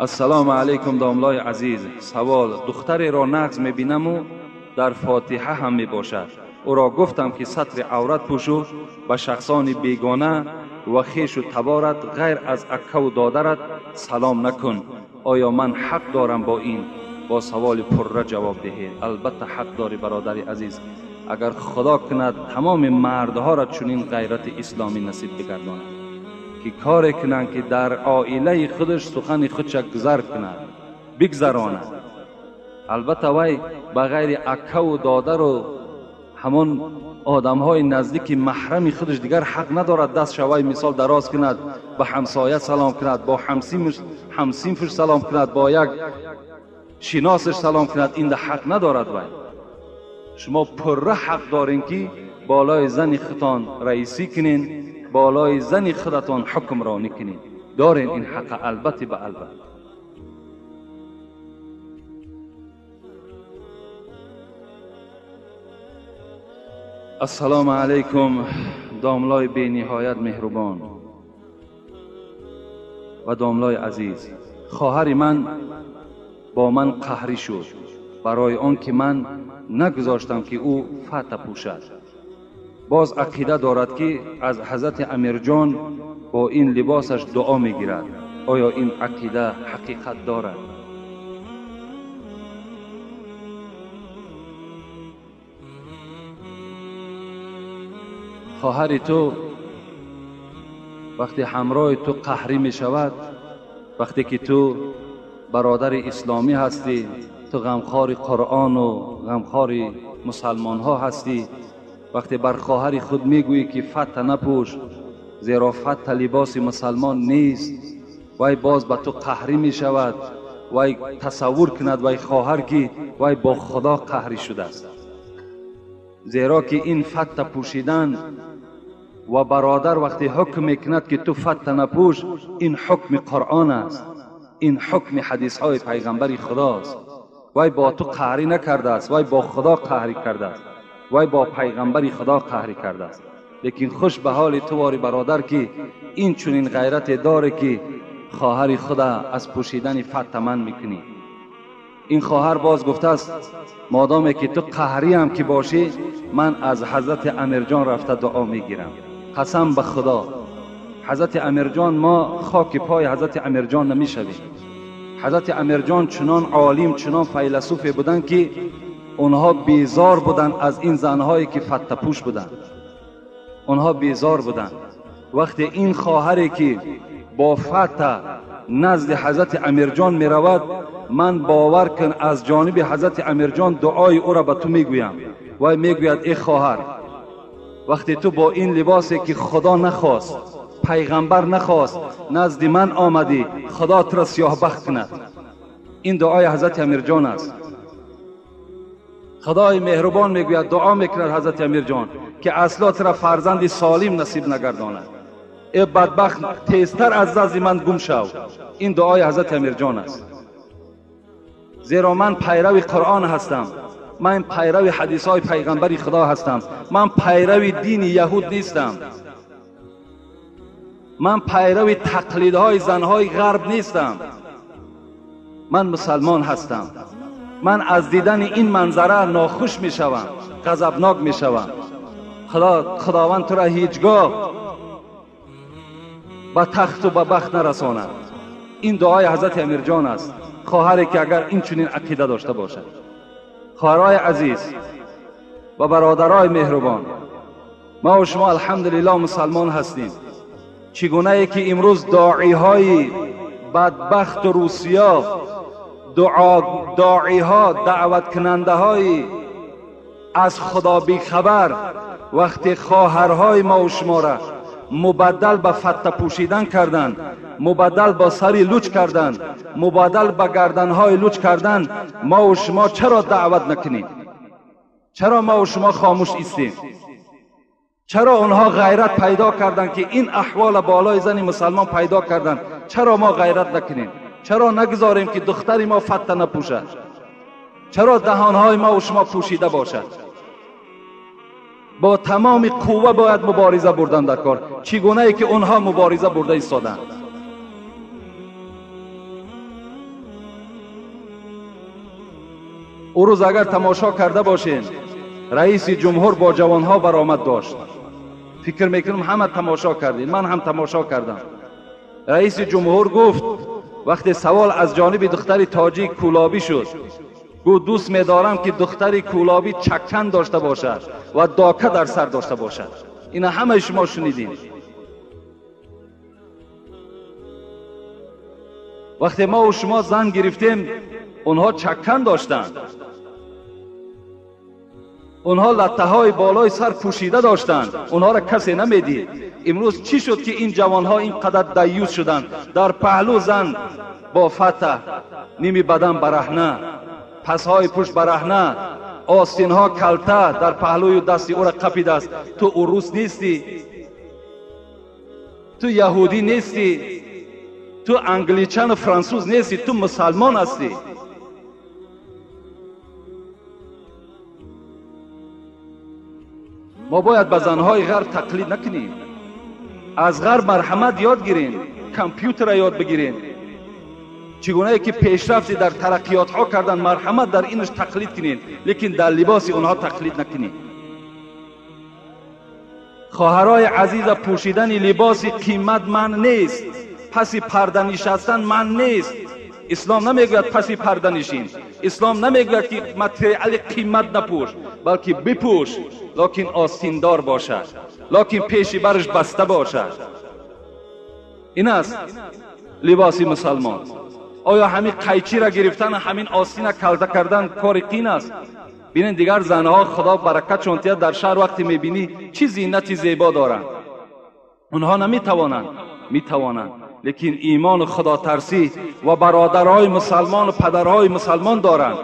السلام علیکم داملای عزیز. سوال: دختری را نقض میبینم و در فاتحه هم میباشد. او را گفتم که ستر عورت پوشو، به شخصان بیگانه و خیش و تبارت غیر از اکه و دادرت سلام نکن. آیا من حق دارم با این؟ با سوال پره جواب دهید. البته حق داری برادر عزیز. اگر خدا کند تمام مردها را چنین غیرت اسلامی نصیب بگرداند که کار کنند که در عائله خودش سخن خودش گذر کند، بگذراند. البته وی بغیر اکه و دادر و همون آدم های نزدیک محرم خودش دیگر حق ندارد دست شوی مثال دراز کند، به همسایه سلام کند، با همسینفش سلام کند، با یک شناسش سلام کند. این ده حق ندارد. وی شما پره حق دارین که بالای زن خودتان رئیسی کنین، بالای زن خودتان حکمرانی کنین. دارین این حق، البته به البته. السلام علیکم داملای بی نهایت مهربان و داملای عزیز. خواهر من با من قهری شد برای آن که من نگذاشتم که او فتح پوشد. باز عقیده دارد که از حضرت امیر جان با این لباسش دعا میگیرد. آیا این عقیده حقیقت دارد؟ خواهر تو وقتی همراه تو قهری می شود، وقتی که تو برادر اسلامی هستی، تو غمخوار قرآن و غمخوار مسلمان ها هستی، وقتی بر خواهر خود میگویی که فتح نپوش زیرا فتح لباس مسلمان نیست، وی باز به تو قهری می شود. وی تصور کند وی خواهر که وی با خدا قهری شده است، زیرا که این فتح پوشیدن و برادر وقتی حکم میکند که تو فتح نپوش، این حکم قرآن است، این حکم حدیث های پیغمبر خداست. وی با تو قهری نکرده است، وی با خدا قهری کرده است، وی با پیغمبر خدا قهری کرده است. لیکن خوش به حال تو واری برادر که این چنین غیرت داره که خواهر خدا از پوشیدن فتح من میکنی. این خواهر باز گفته است مادامی که تو قهری هم که باشی، من از حضرت امیر جان رفته دعا میگیرم. قسم به خدا حضرت امیر جان، ما خاک پای حضرت امیر جان نمیشویم. حضرت امیر جان چنان عالم، چنان فیلسوف بودند که اونها بیزار بودند از این زنهایی که فتح پوش بودند. اونها بیزار بودند. وقتی این خواهری که با فتح نزد حضرت امیر جان می رود، من باور کن از جانب حضرت امیر جان دعای او را به تو میگویم. و میگوید ای خواهر، وقتی تو با این لباسی که خدا نخواست، پیغمبر نخواست، نزد من آمدی، خدا تو را سیاه بخت کند. این دعای حضرت امیر جان است. خدای مهربان میگوید دعا میکند حضرت امیر جان که اصلا تو را فرزند سالم نصیب نگرداند. ای بدبخت، تیزتر از نزد من گم شو. این دعای حضرت امیر جان است. زیرا من پیرو قرآن هستم، من پیرو حدیث های پیغمبر خدا هستم، من پیرو دین یهود نیستم، من پیرو تقلیدهای زنهای غرب نیستم. من مسلمان هستم. من از دیدن این منظره ناخوش می شوم، غضبناک می شوم. خداوند تو را هیچگاه به تخت و به بخت نرساند. این دعای حضرت امیر جان است. خواهری که اگر این چنین عقیده داشته باشد. خواهرای عزیز و برادرای مهربان، ما و شما الحمدلله مسلمان هستیم. چگونه ای که امروز داعی های بدبخت و روسیا، داعی ها، دعوت کننده های از خدا بیخبر، وقتی خواهرهای ما و شما را مبدل به فتح پوشیدن کردند، مبدل با سری لوچ کردند، مبدل به گردنهای لوچ کردند، ما و شما چرا دعوت نکنیم؟ چرا ما و شما خاموش ایستیم؟ چرا اونها غیرت پیدا کردند که این احوال بالای زن مسلمان پیدا کردند؟ چرا ما غیرت نکنیم؟ چرا نگذاریم که دختری ما فتح نپوشد؟ چرا دهانهای ما و شما پوشیده باشد؟ با تمام قوه باید مبارزه بردن در کار. چگونه ای که اونها مبارزه برده ایستادند. او روز اگر تماشا کرده باشین، رئیس جمهور با جوانها برآمد داشت. فکر میکنم همه تماشا کردین، من هم تماشا کردم. رئیس جمهور گفت وقتی سوال از جانب دختر تاجیک کولابی شد، گفت دوست می‌دارم که دختر کولابی چکن داشته باشد و داکه در سر داشته باشد. اینا همه شما شنیدین. وقتی ما و شما زن گرفتیم، اونها چکن داشتند، اونها لطه های بالای سر پوشیده داشتند، اونها را کسی نمیدید. امروز چی شد که این جوانها اینقدر دیوس شدند؟ در پهلو زن با فتح، نیمی بدن برهنه، پسهای پشت برهنه، آستینها کلته، در پهلوی دستی او را قپیده است. تو روس نیستی، تو یهودی نیستی، تو انگلیچن و فرانسوز نیستی، تو مسلمان هستی. ما باید به زنهای غرب تقلید نکنیم. از غرب مرحمت یاد گیریم، کامپیوتر یاد بگیریم. چگونه که پیشرفتی در ترقیات ها کردن، مرحمت در اینش تقلید کنین، لیکن در لباس اونها تقلید نکنین. خواهرای عزیز، پوشیدن لباس قیمت من نیست، پسی پرده نشستن من نیست. اسلام نمیگوید پسی پرده نشین، اسلام نمیگوید که متریال قیمت نپوش، بلکه بپوش، لکن آستیندار باشد، لکن پیش برش بسته باشد. این است لباس مسلمان. آیا همین قیچی را گرفتن، همین آستین را کلده کردن کار قین است؟ ببینید دیگر زنها خدا برکت چونتیه در شهر وقتی میبینی چی زینت زیبا دارند. اونها نمیتوانند، میتوانند، لیکن ایمان خدا ترسی و برادرهای مسلمان و پدرهای مسلمان دارند.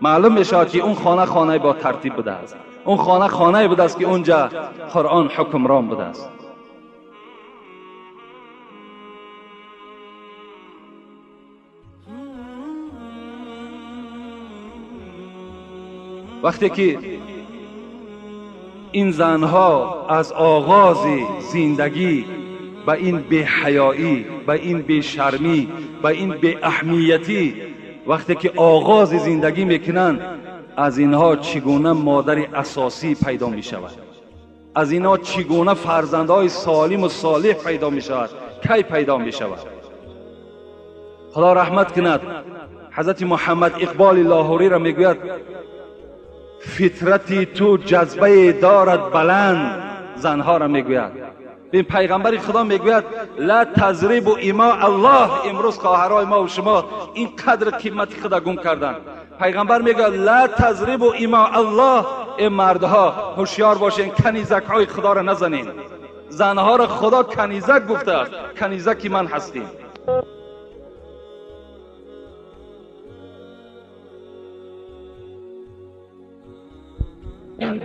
معلوم میشود که اون خانه خانه با ترتیب بوده است، اون خانه خانه بوده است که اونجا قرآن حکمران بوده است. وقتی که این زنها از آغاز زندگی به این بی‌حیایی، به این بی‌شرمی، به این بی‌اهمیتی، وقتی که آغاز زندگی میکنن، از اینها چگونه مادر اساسی پیدا می شود، از اینها چگونه فرزندهای سالم و صالح پیدا می شود، کی پیدا می شود؟ خدا رحمت کند. حضرت محمد اقبال لاهوری را میگوید فطرتی تو جذبه دارد بلند. زنها را میگوید. این پیغمبر خدا میگوید لا تضربوا اماء الله. امروز خواهرای ما و شما این قدر قیمت خدا گم کردن. پیغمبر میگوید لا تضربوا اماء الله. ای مردها هوشیار باشین، کنیزک های خدا را نزنین. زنها را خدا کنیزک گفته است، کنیزکی من هستیم.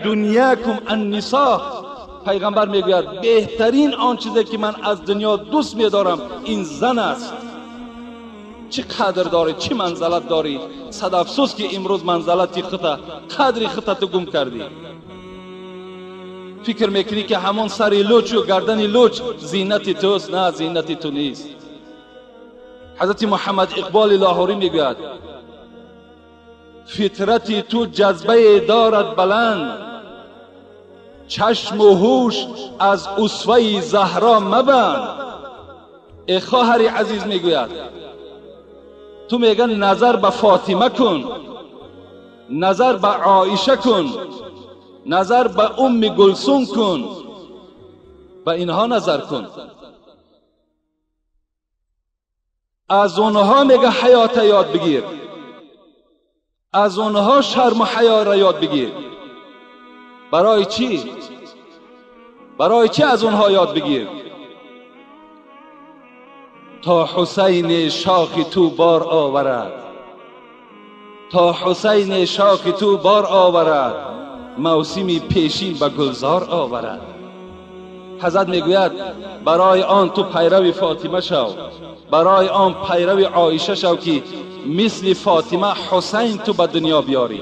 دنیاکم النساء. پیغمبر میگوید بهترین آن چیزی که من از دنیا دوست می‌دارم این زن است. چه قدر داری، چه منزلت داری. صد افسوس که امروز منزلتی خطا، قدری خطا تو گم کردی. فکر میکنی که همون سر لوچ و گردن لوچ زینت توست. نه، زینت تو نیست. حضرت محمد اقبال لاهوری میگوید فطرتی تو جذبه دارد بلند، چشم و هوش از اسوه زهرا مبند. ای خواهر عزیز میگوید تو میگن نظر به فاطمه کن، نظر به عایشه کن، نظر به ام گلسون کن، به اینها نظر کن. از اونها میگه حیات یاد بگیر، از اونها شرم و حیا را یاد بگیر. برای چی؟ برای چی از اونها یاد بگیر؟ تا حسین شاخ تو بار آورد، تا حسین شاخ تو بار آورد، موسمی پیشین به گلزار آورد. حضرت میگوید برای آن تو پیرو فاطمه شو، برای آن پیرو عایشه شو که مثل فاطمه حسین تو به دنیا بیاری،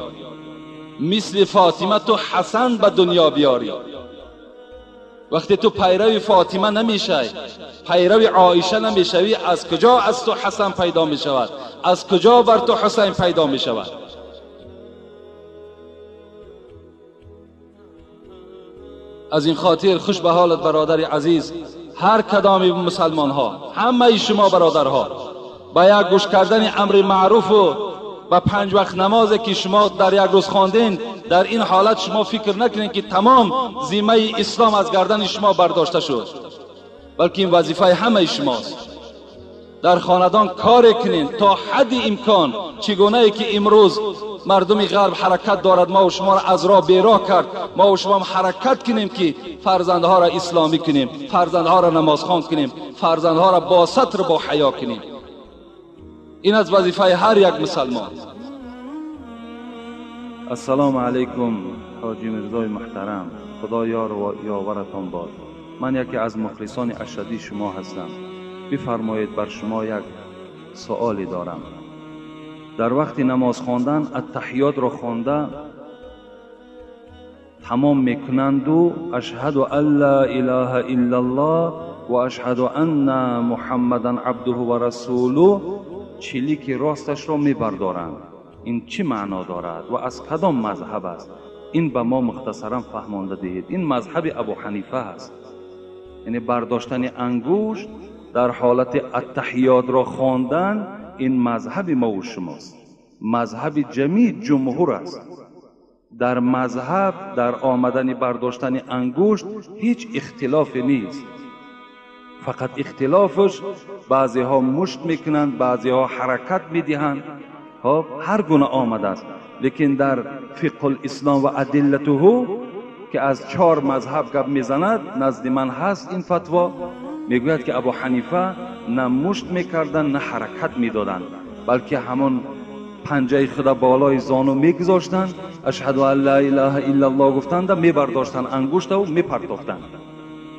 مثل فاطمه تو حسن به دنیا بیاری. وقتی تو پیرو فاطمه نمیشی، پیرو عایشه نمیشوی، از کجا از تو حسن پیدا میشود؟ از کجا بر تو حسین پیدا میشود؟ از این خاطر خوش به حالت برادر عزیز، هر کدام مسلمان ها، همه شما برادرها، با یک گوش کردن امر معروف و با 5 وقت نمازی که شما در یک روز خواندین، در این حالت شما فکر نکنین که تمام ذمه اسلام از گردن شما برداشته شد، بلکه این وظیفه همه شماست. در خاندان کار کنین تا حد امکان. چگونه ای که امروز مردم غرب حرکت دارد، ما و شما را از راه بیراه کرد، ما و شما حرکت کنیم که فرزندها را اسلامی کنیم، فرزندها را نمازخوان کنیم، فرزندها را با ستر با حیا کنیم. این از وظیفه هر یک مسلمان. السلام علیکم حاجی مرزای محترم، خدا یار و یاورتان باد. من یکی از مخلصان اشدی شما هستم. بفرمایید بر شما یک سوالی دارم. در وقت نماز خواندن التحیات را خوانده تمام میکنند و اشهد ان لا اله الا الله و اشهد ان محمدا عبده و رسوله، چلیک راستش را میبردارند. این چی معنا دارد و از کدام مذهب است؟ این به ما مختصرا فهمانده دهید. این مذهب ابو حنیفه است، یعنی برداشتن انگشت در حالت التحیات را خواندن. این مذهب ما و شماست، مذهب جمیع جمهور است. در مذهب در آمدن برداشتن انگشت هیچ اختلافی نیست، فقط اختلافش بعضی ها مشت میکنند، بعضی ها حرکت میدهند، هر گونه آمده است. لیکن در فقه الاسلام و ادلته که از 4 مذهب گپ میزند، نزد من هست این فتوا، میگوید که ابو حنیفه نه مشت میکردن نه حرکت میدادند، بلکه همون پنجه خدا بالای زانو میگذاشتند، اشهد ان لا اله الا الله گفتند، میبرداشتند انگشت و میپرتافتند،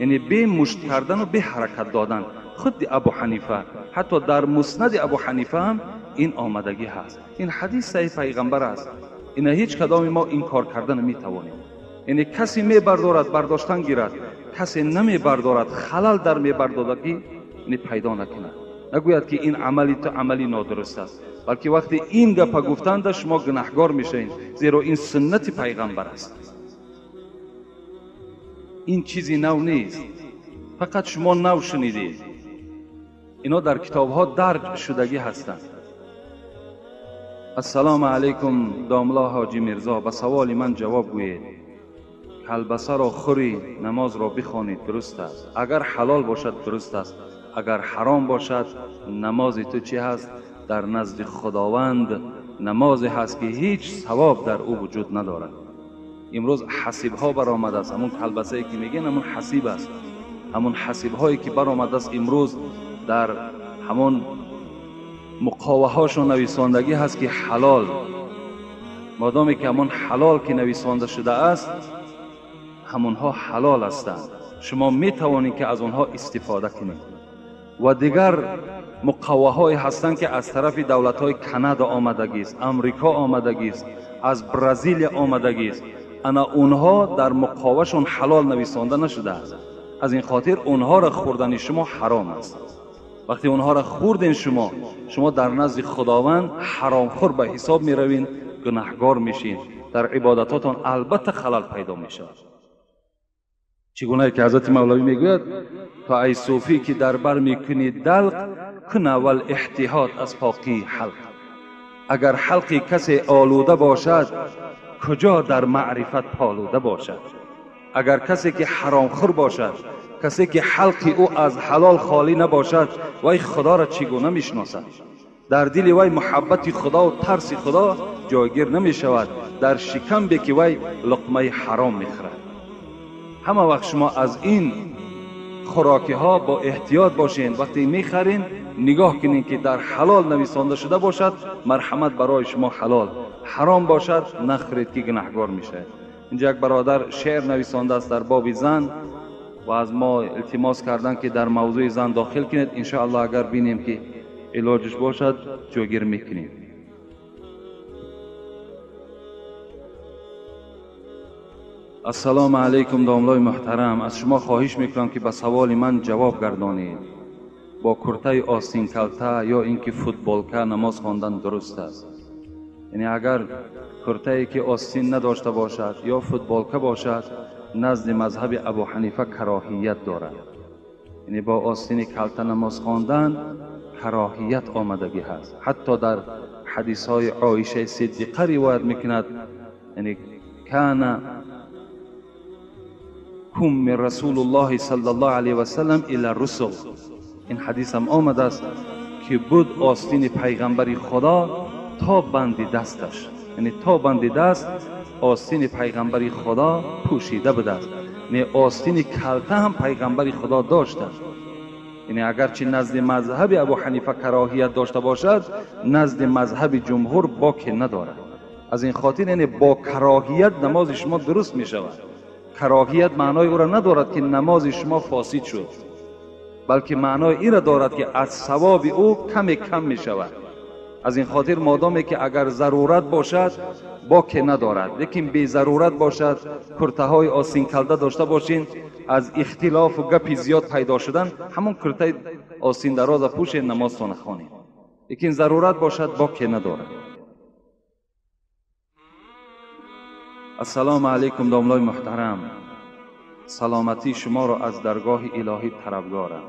یعنی به مشت کردن و به حرکت دادن. خود ابو حنیفه، حتی در مسند ابو حنیفه هم این آمدگی هست. این حدیث صحیح پیغمبر است، این هیچ کدام ما این کار کردن نمیتوانیم. یعنی کسی میبردارد برداشتن گیرد، کسی نمیبردارد خلل در میبردادگی پیدا نکند. نگوید که این عملی تو عملی نادرست است، بلکه وقتی این گپ گفتند شما گناهگار میشین، زیرا این سنت پیغمبر است. این چیزی نو نیست، فقط شما نو شنیدید. اینا در کتاب ها درج شدگی هستند. السلام علیکم داملا حاجی مرزا، به سوال من جواب گویید. کلبسه را خوری نماز را بخوانید، درست است؟ اگر حلال باشد درست است، اگر حرام باشد نماز تو چی هست؟ در نزد خداوند نمازی هست که هیچ ثواب در او وجود ندارد. امروز حسیب ها برآمد است، همون کلبسه ای که میگن همون حسیب است، همون حسیب هایی که برآمد است امروز در همون مقاوه هاشون نویساندگی هست که حلال. مادامی که همون حلال که نویسانده شده است، همونها حلال هستند، شما می توانید که از اونها استفاده کنید. و دیگر مقاوه های هستند که از طرف دولت های کانادا آمدگی است، امریکا آمدگی است، از برزیل آمدگی است. انا اونها در مقاوه شون حلال نویسانده نشده است، از این خاطر اونها را خوردن شما حرام است. وقتی اونها را خوردین شما در نزد خداوند حرامخور به حساب می روین، گناهگار میشین، در عبادتاتون البته خلل پیدا میشه. چگونه که حضرت مولوی میگوید تا ای صوفی که در بر میکنی دلق، کن اول احتیاط از پاکی حلق. اگر حلقی کسی آلوده باشد، کجا در معرفت پالوده باشد؟ اگر کسی که حرامخور باشد، کسی که حلقی او از حلال خالی نباشد، وای خدا را چگونه میشناسد؟ در دل وی محبت خدا و ترس خدا جایگیر نمی شود، در شکم به که وی لقمه حرام میخورد. همه وقت شما از این خوراکی ها با احتیاط باشین. وقتی میخرین نگاه کنین که در حلال نویسانده شده باشد، مرحمت برای شما حلال، حرام باشد نخرید که گناهگار میشه. اینجا یک برادر شعر نویسانده است در باب زن و از ما التماس کردن که در موضوع زن داخل کنید. ان شاء الله اگر بینیم که علاجش باشد جوگیر میکنیم. السلام علیکم داملای محترم، از شما خواهش میکنم که به سوال من جواب گردانید. با کرته آستین کلته یا اینکه فوتبالکه نماز خواندن درست است؟ یعنی اگر کرته ای که آستین نداشته باشد یا فوتبالکه باشد، نزد مذهب ابو حنیفه کراهیت دارد. یعنی با آستین کلته نماز خواندن کراهیت آمدگی هست. حتی در حدیث های عایشه صدیقه روایت میکند، یعنی کان کم رسول الله صلی الله علیه و سلم الی الرسل، این حدیث هم آمده است که بود آستین پیغمبر خدا تا بند دستش، یعنی تا بند دست آستین پیغمبر خدا پوشیده بوده است. یعنی آستین کلته هم پیغمبر خدا داشته. یعنی اگرچه نزد مذهب ابو حنیفه کراهیت داشته باشد، نزد مذهب جمهور باک ندارد. از این خاطر یعنی با کراهیت نماز شما درست می شود. کراهیت معنای او را ندارد که نماز شما فاسد شد، بلکه معنای این را دارد که از ثواب او کم می شود. از این خاطر مادامی که اگر ضرورت باشد باک ندارد، لیکن بی ضرورت باشد کرته های آستین کلته داشته باشین، از اختلاف و گپ زیاد پیدا شدن همون کرته آستین دراز پوشین نمازتان خوانید، لیکن ضرورت باشد باک ندارد. السلام علیکم داملای محترم، سلامتی شما را از درگاه الهی طلبگارم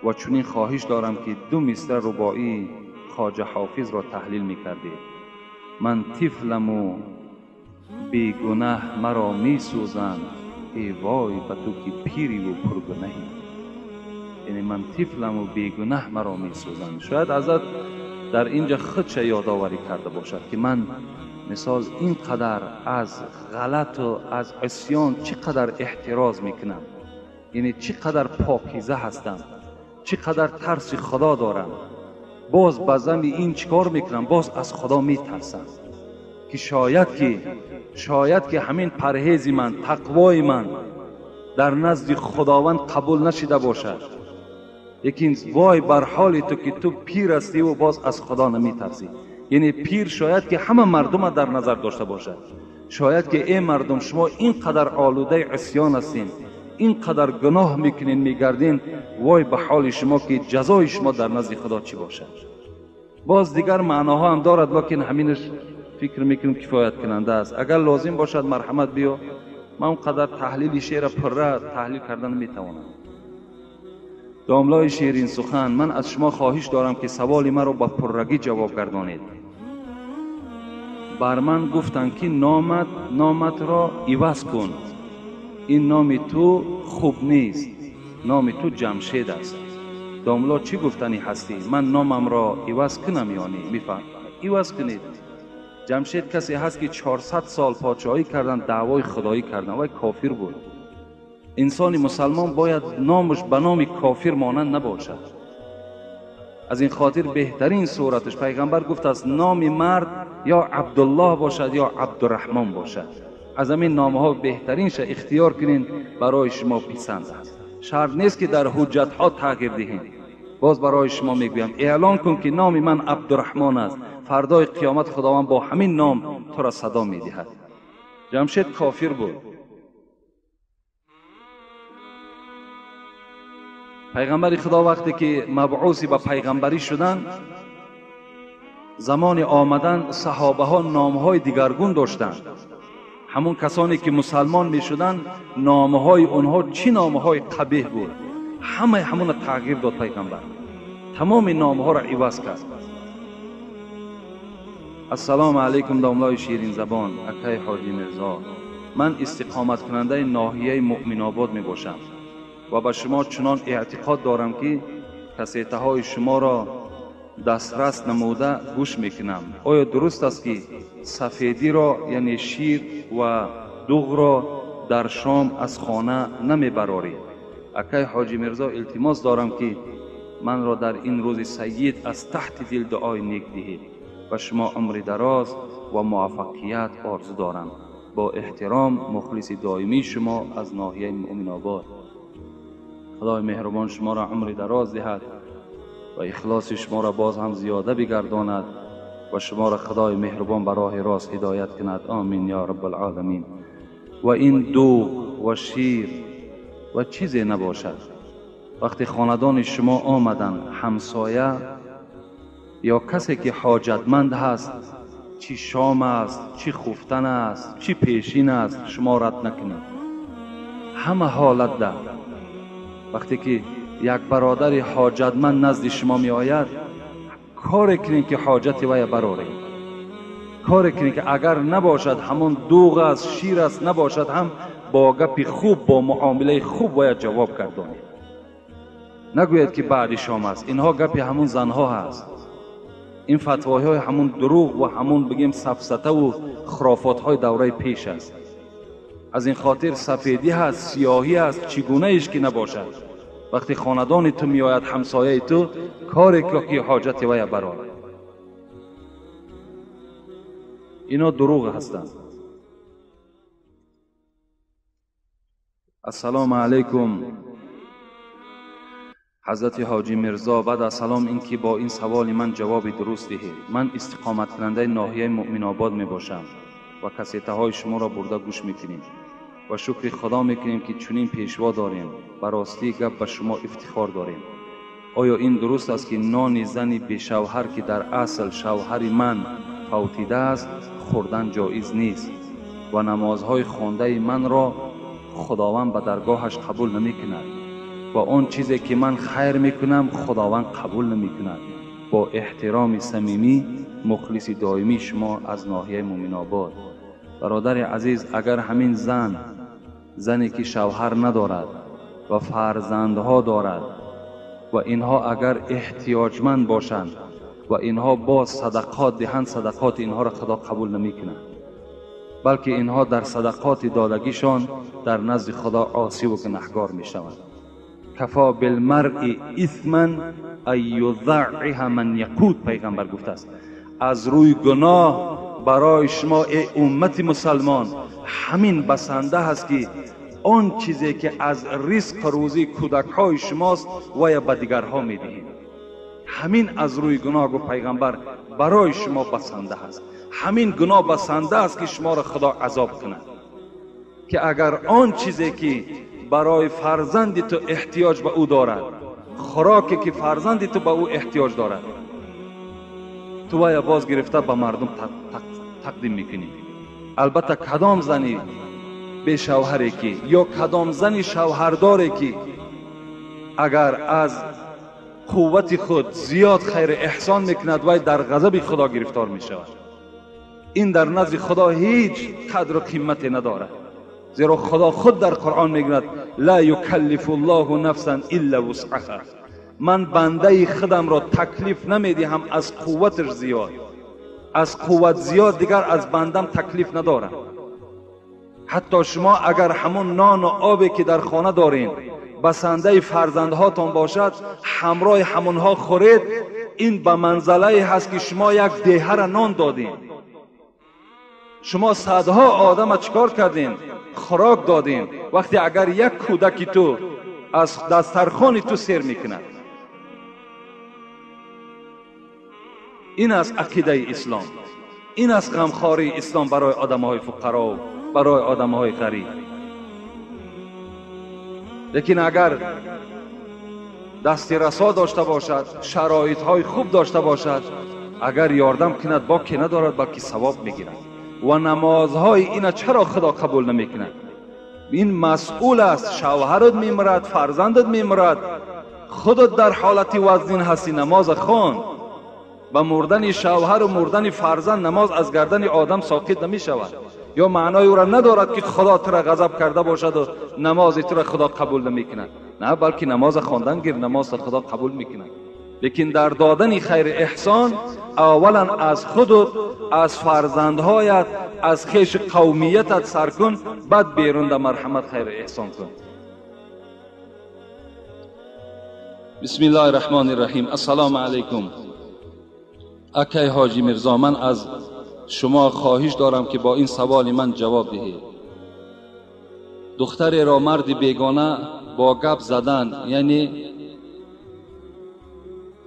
و چنین خواهش دارم که 2 مصرع رباعی خواجه حافظ را تحلیل می کردید. من طفلم و بی گناه مرا می سوزند، ای وای به تو که پیری و پرگناهی. یعنی من طفلم و بی گناه مرا می سوزند. شاید ازت در اینجا خودش یادآوری کرده باشد که من مثال اینقدر از غلط و از عصیان چقدر احتراز میکنم، یعنی چقدر پاکیزه هستم، چقدر ترس خدا دارم. باز بزم این چیکار میکنم؟ باز از خدا میترسم که شاید که همین پرهیز من، تقوای من در نزد خداوند قبول نشده باشد. لیکن وای بر حال تو که تو پیر هستی و باز از خدا نمیترسی. یعنی پیر شاید که همه مردم در نظر داشته باشد، شاید که ای مردم شما اینقدر آلوده عصیان هستین، اینقدر گناه میکنین میگردین، وای به حال شما که جزای شما در نزد خدا چی باشد. باز دیگر معناها هم دارد، لیکن همینش فکر میکنم کفایت کننده است. اگر لازم باشد مرحمت بیو، من اونقدر تحلیل شعر پره تحلیل کردن میتوانم. داملای شیرین سخن، من از شما خواهش دارم که سوال مرا با پررگی جواب گردانید. بر من گفتند که نامت را عوض کن، این نام تو خوب نیست، نام تو جمشید است. داملا چی گفتنی هستی؟ من نامم را عوض کنم؟ یعنی میفهم عوض کنید. جمشید کسی هست که 400 سال پادشاهی کردن، دعوای خدایی کردن و کافر بود. انسان مسلمان باید نامش به نام کافر مانند نباشد. از این خاطر بهترین صورتش پیغمبر گفت است نام مرد یا عبدالله باشد یا عبدالرحمن باشد. از همین نامها بهترینش اختیار کنین، برای شما پسند است. شرط نیست که در حجت ها تغییر دهین. باز برای شما میگویم اعلان کن که نام من عبدالرحمن است، فردای قیامت خداوند با همین نام تو را صدا میدهد. جمشید کافر بود. پیغمبر خدا وقتی که مبعوث به پیغمبری شدن، زمان آمدن صحابه ها نامهای دیگرگون داشتند. همون کسانی که مسلمان می شدن نامهای اونها چی نامهای قبیح بود، همون تغییر داد پیغمبر، تمام نامها را عوض کرد. السلام علیکم داملای شیرین زبان، اکای حاجی مرزا. من استقامت کننده ناحیه مؤمن آباد می باشم و به شما چنان اعتقاد دارم که کسیته های شما را دسترس نموده گوش میکنم. آیا درست است که سفیدی را یعنی شیر و دوغ را در شام از خانه نمیبرارید؟ اکای حاجی مرزا التماس دارم که من را در این روز سید از تحت دل دعای نیک دهید و شما عمر دراز و موفقیت آرزو دارم. با احترام مخلص دائمی شما از ناحیه مؤمن آباد. خدای مهربان شما را عمر دراز دهد و اخلاص شما را باز هم زیاده بگرداند و شما را خدای مهربان به راه راست هدایت کند. آمین یا رب العالمین. و این دوغ و شیر و چیزی نباشد. وقتی خاندان شما آمدن، همسایه یا کسی که حاجتمند هست، چی شام است، چی خفتن است، چی پیشین است، شما رد نکنید. همه حالت ده وقتی که یک برادر حاجتمند نزد شما می آید، کار کنید که حاجت وی برآورید. کار کنید که اگر نباشد همون دوغ است، شیر است، نباشد هم با گپ خوب، با معامله خوب باید جواب گردانید. نگوید که بعد شام است. اینها گپی همون زنها هست. این فتواهای های همون دروغ و همون بگیم سفسطه و خرافات های دوره پیش است. از این خاطر سفیدی هست، سیاهی هست، چگونه ایش که نباشد، وقتی خاندان تو می آید، همسایه تو، کار که حاجت وی برآورد. اینا دروغ هستند. السلام علیکم حضرت حاجی مرزا. بعد از سلام، این که با این سوال من جواب درست دهید. من استقامت کننده ناحیه مؤمن آباد می باشم و کسیته های شما را برده گوش می کنیم و شکر خدا می کنیم که چنین پیشوا داریم. براستی گپ به شما افتخار داریم. آیا این درست است که نان زنی بی شوهر که در اصل شوهر من فوتیده است خوردن جایز نیست و نمازهای خوانده من را خداوند به درگاهش قبول نمی کند و آن چیزی که من خیر می کنم خداوند قبول نمی کند؟ با احترام صمیمی، مخلص دائمی، شما از ناحیه مومن آباد. برادر عزیز، اگر همین زنی که شوهر ندارد و فرزندها دارد و اینها اگر احتیاجمند باشند و اینها با صدقات دهند، صدقات اینها را خدا قبول نمی کند، بلکه اینها در صدقات دادگیشان در نزد خدا عاصی و گناهکار می شوند. کفا بالمرء اثما ان یضعها من یقود، پیغمبر گفته است از روی گناه برای شما ای امت مسلمان همین بسنده هست که آن چیزی که از رزق روزی کودک های شماست و یا به دیگرها می دهید. همین از روی گناه گفت پیغمبر برای شما بسنده هست. همین گناه بسنده است که شما را خدا عذاب کند. که اگر آن چیزی که برای فرزند تو احتیاج به او دارد، خوراکی که فرزند تو به او احتیاج دارد، تو وی باز گرفته به مردم تقدیم میکنی. البته کدام زنی به شوهری که یا کدام زنی شوهرداری که اگر از قوت خود زیاد خیر احسان میکند وی در غضب خدا گرفتار میشود. این در نزد خدا هیچ قدر و قیمتی ندارد، زیرا خدا خود در قرآن میگوید لا یکلف الله نفسا الا وسعها. من بنده خودم را تکلیف نمیدهم از قوتش زیاد. از قوت زیاد دیگر از بندم تکلیف ندارم. حتی شما اگر همون نان و آبی که در خانه دارین بسنده فرزندهاتون باشد، همراه همونها خورید، این به منزله هست که شما یک دیه را نان دادین. شما صدها آدم چیکار کردین؟ خوراک دادین. وقتی اگر یک کودکی تو از دسترخوان تو سیر میکند، این است عقیده اسلام، این است غمخواری اسلام برای آدمهای فقرا و برای آدمهای غریب. لیکن اگر دستی رسا داشته باشد، شرایط های خوب داشته باشد، اگر یاردم کند با که ندارد بلکه ثواب میگیرد. و نمازهای اینا چرا خدا قبول نمیکند؟ این مسئول است. شوهرت میمرد، فرزندت میمرد، خودت در حالت وزنین هستی، نماز خوان. با مردن شوهر و مردن فرزند نماز از گردن آدم ساقط نمی شود. یا معنای او را ندارد که خدا تو را غضب کرده باشد و نماز تو را خدا قبول نمی کند. نه، بلکه نماز خواندن گیر نماز خدا قبول می کند. لیکن در دادن خیر احسان اولا از خودت، از فرزندهایت، از خیش قومیتت سر کن، بعد بیرون در مرحمت خیر احسان کن. بسم الله الرحمن الرحیم. السلام علیکم. اکای حاجی مرزا، من از شما خواهش دارم که با این سوال من جواب دهید. دختر را مرد بیگانه با گپ زدن یعنی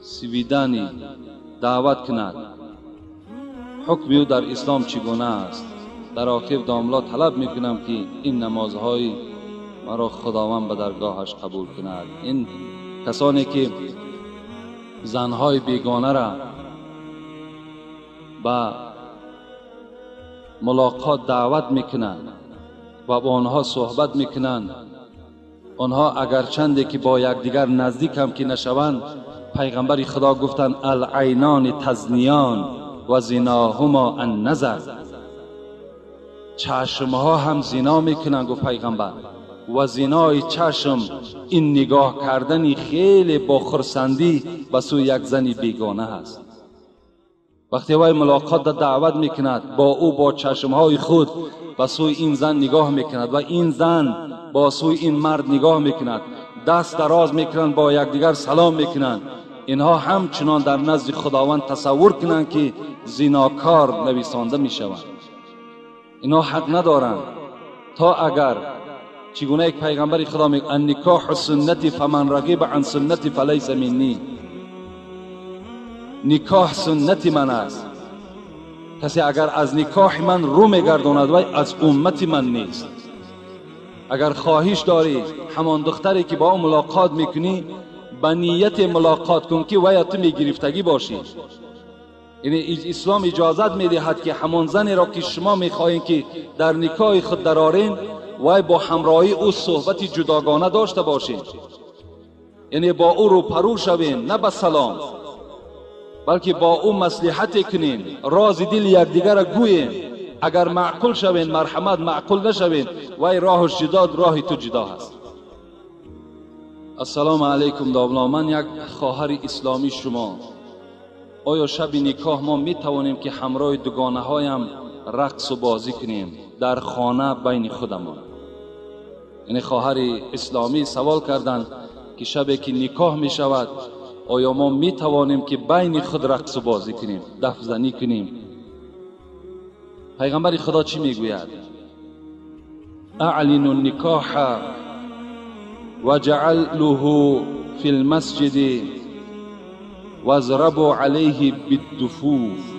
سویدنی دعوت کند، حکم او در اسلام چگونه است؟ در آخر داملا طلب میکنم که این نمازهای مرا خداوند به درگاهش قبول کند. این کسانی که زنهای بیگانه را با ملاقات دعوت میکنند و با آنها صحبت میکنند آنها اگرچنده که با یکدیگر نزدیک هم که نشوند، پیغمبر خدا گفتند العینان تزنیان و زناهما النظر. چشمها هم زنا میکنند، گفت پیغمبر، و زنای چشم این نگاه کردنی خیلی با خرسندی به سوی یک زنی بیگانه است. وقتی وی ملاقات دعوت میکند، با او با چشمهای خود به سوی این زن نگاه میکند و این زن با سوی این مرد نگاه میکند، دست دراز میکنند، با یکدیگر سلام میکنند. اینها همچنان در نزد خداوند تصور کنند که زناکار نویسانده میشوند. اینها حق ندارند. تا اگر چگونه یک پیغمبر خدا میگه النکاح سنتی فمن رغب عن سنتی فلیس منی، نکاح سنت من است، کسی اگر از نکاح من رو میگرداند وی از امت من نیست. اگر خواهش داری همان دختری که با او ملاقات میکنی به نیت ملاقات کن که وی تو میگرفتگی باشی. یعنی اسلام اجازت میدهد که همان زنی را که شما میخواهید که در نکاح خود درآرین وی با همراهی او صحبت جداگانه داشته باشید، یعنی با او رو پرو شوین، نه به سلام، بلکه با او مصلحت کنین، راز دل یکدیگر را گویین. اگر معقول شوین مرحمت، معقول نشوین وی راهش جدا، راه تو جدا هست. السلام علیکم داولا، من یک خواهر اسلامی شما، آیا شب نکاح ما می توانیم که همراه دوگانه هایم رقص و بازی کنیم در خانه بین خودمان؟ یعنی خواهر اسلامی سوال کردند که شب که نکاح می شود آیا ما می توانیم که بین خود رقص و بازی کنیم، دف زنی کنیم؟ پیغمبر خدا چی می گوید؟ اعلنوا النکاح وجعلوه فی المسجد واضربوا علیه بالدفوف.